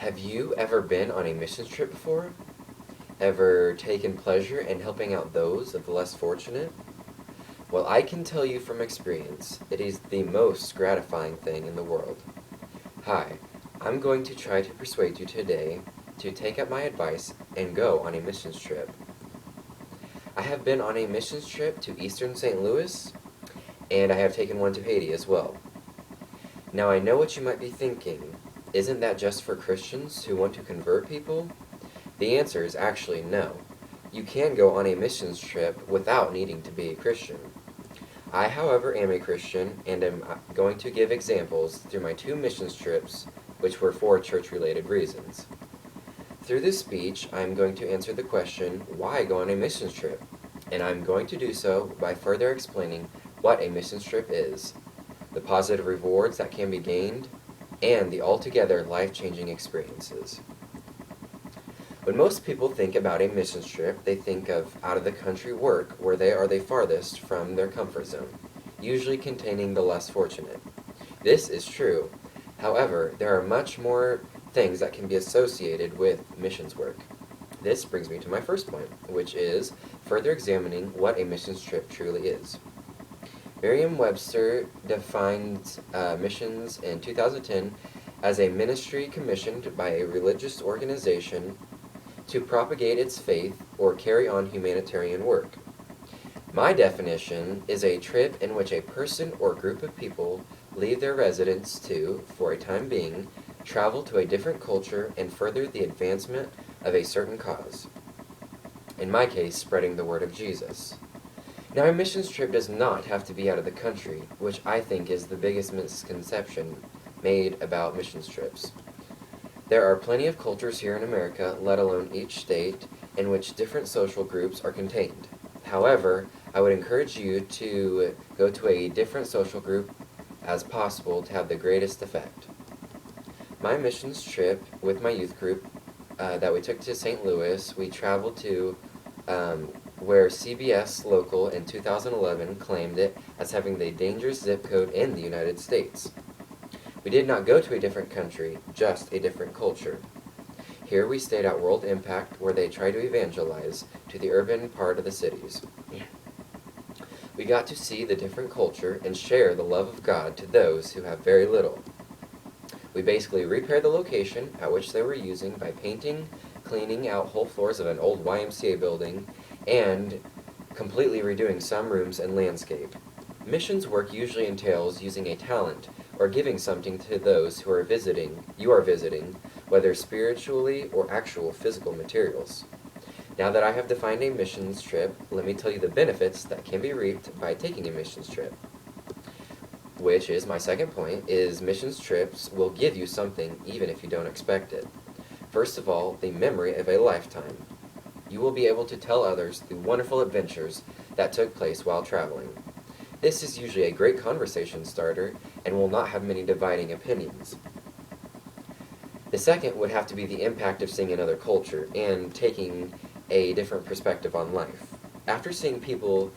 Have you ever been on a missions trip before? Ever taken pleasure in helping out those of the less fortunate? Well, I can tell you from experience, it is the most gratifying thing in the world. Hi, I'm going to try to persuade you today to take up my advice and go on a missions trip. I have been on a missions trip to eastern St. Louis, and I have taken one to Haiti as well. Now I know what you might be thinking. Isn't that just for Christians who want to convert people? The answer is actually no. You can go on a missions trip without needing to be a Christian. I, however, am a Christian and am going to give examples through my 2 missions trips, which were for church-related reasons. Through this speech, I am going to answer the question, why go on a missions trip? And I'm going to do so by further explaining what a missions trip is, the positive rewards that can be gained, and the altogether life-changing experiences. When most people think about a missions trip, they think of out-of-the-country work where they are the farthest from their comfort zone, usually containing the less fortunate. This is true. However, there are much more things that can be associated with missions work. This brings me to my first point, which is further examining what a missions trip truly is. Merriam-Webster defined missions in 2010 as a ministry commissioned by a religious organization to propagate its faith or carry on humanitarian work. My definition is a trip in which a person or group of people leave their residence to, for a time being, travel to a different culture and further the advancement of a certain cause. In my case, spreading the word of Jesus. Now, a missions trip does not have to be out of the country, which I think is the biggest misconception made about missions trips. There are plenty of cultures here in America, let alone each state, in which different social groups are contained. However, I would encourage you to go to a different social group as possible to have the greatest effect. My missions trip with my youth group that we took to St. Louis, we traveled to where CBS Local in 2011 claimed it as having the dangerous zip code in the United States. We did not go to a different country, just a different culture. Here we stayed at World Impact, where they try to evangelize to the urban part of the cities. We got to see the different culture and share the love of God to those who have very little. We basically repaired the location at which they were using by painting, cleaning out whole floors of an old YMCA building, and completely redoing some rooms and landscape. Missions work usually entails using a talent or giving something to those who are visiting, whether spiritually or actual physical materials. Now that I have defined a missions trip, let me tell you the benefits that can be reaped by taking a missions trip. Which is my second point, is missions trips will give you something even if you don't expect it. First of all, the memory of a lifetime. You will be able to tell others the wonderful adventures that took place while traveling. This is usually a great conversation starter and will not have many dividing opinions. The second would have to be the impact of seeing another culture and taking a different perspective on life. After seeing people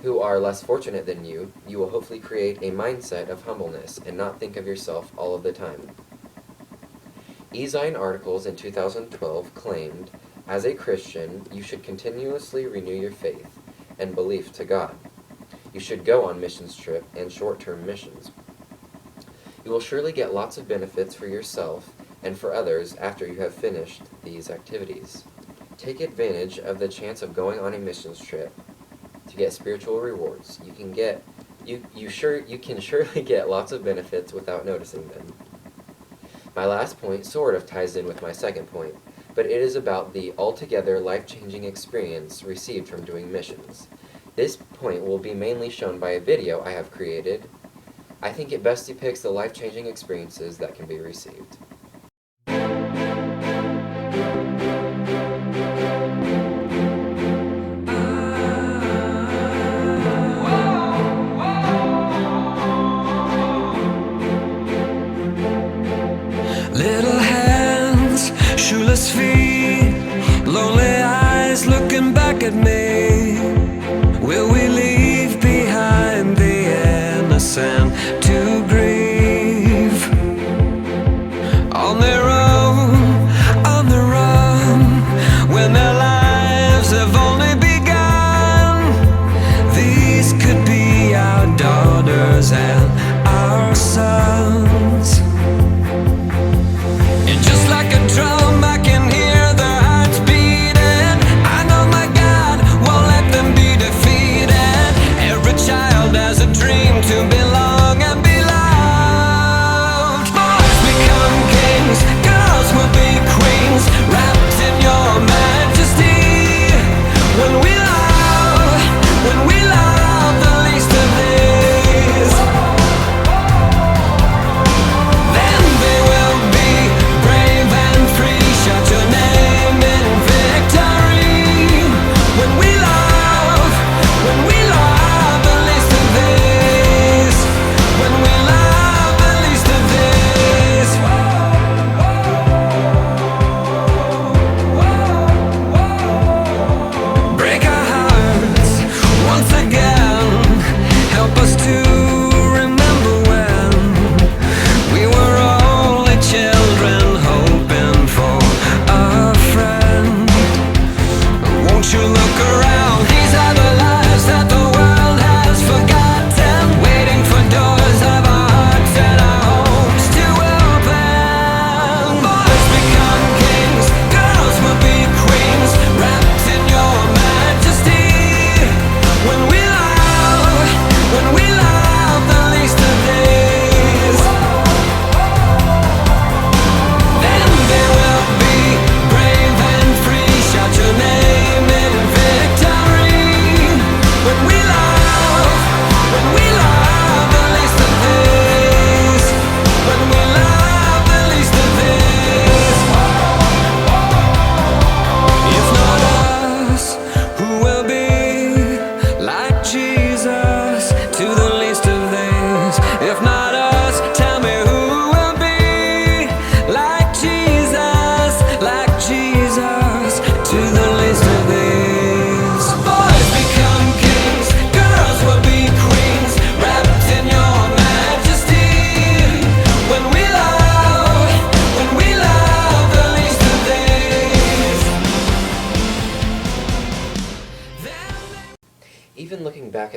who are less fortunate than you, you will hopefully create a mindset of humbleness and not think of yourself all of the time. eZine articles in 2012 claimed, as a Christian, you should continuously renew your faith and belief to God. You should go on missions trip and short-term missions. You will surely get lots of benefits for yourself and for others after you have finished these activities. Take advantage of the chance of going on a missions trip to get spiritual rewards. You can surely get lots of benefits without noticing them. My last point sort of ties in with my second point, but it is about the altogether life-changing experience received from doing missions. This point will be mainly shown by a video I have created. I think it best depicts the life-changing experiences that can be received. Little hands, shoeless feet, lonely eyes looking back at me. Will we leave behind the innocent to grieve on their own?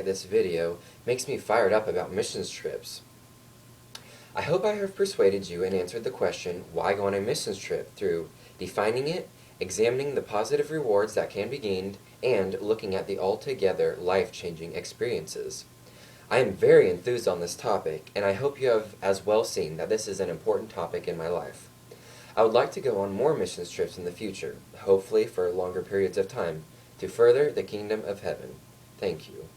at this video makes me fired up about missions trips. I hope I have persuaded you and answered the question, why go on a missions trip, through defining it, examining the positive rewards that can be gained, and looking at the altogether life-changing experiences. I am very enthused on this topic, and I hope you have as well seen that this is an important topic in my life. I would like to go on more missions trips in the future, hopefully for longer periods of time, to further the kingdom of heaven. Thank you.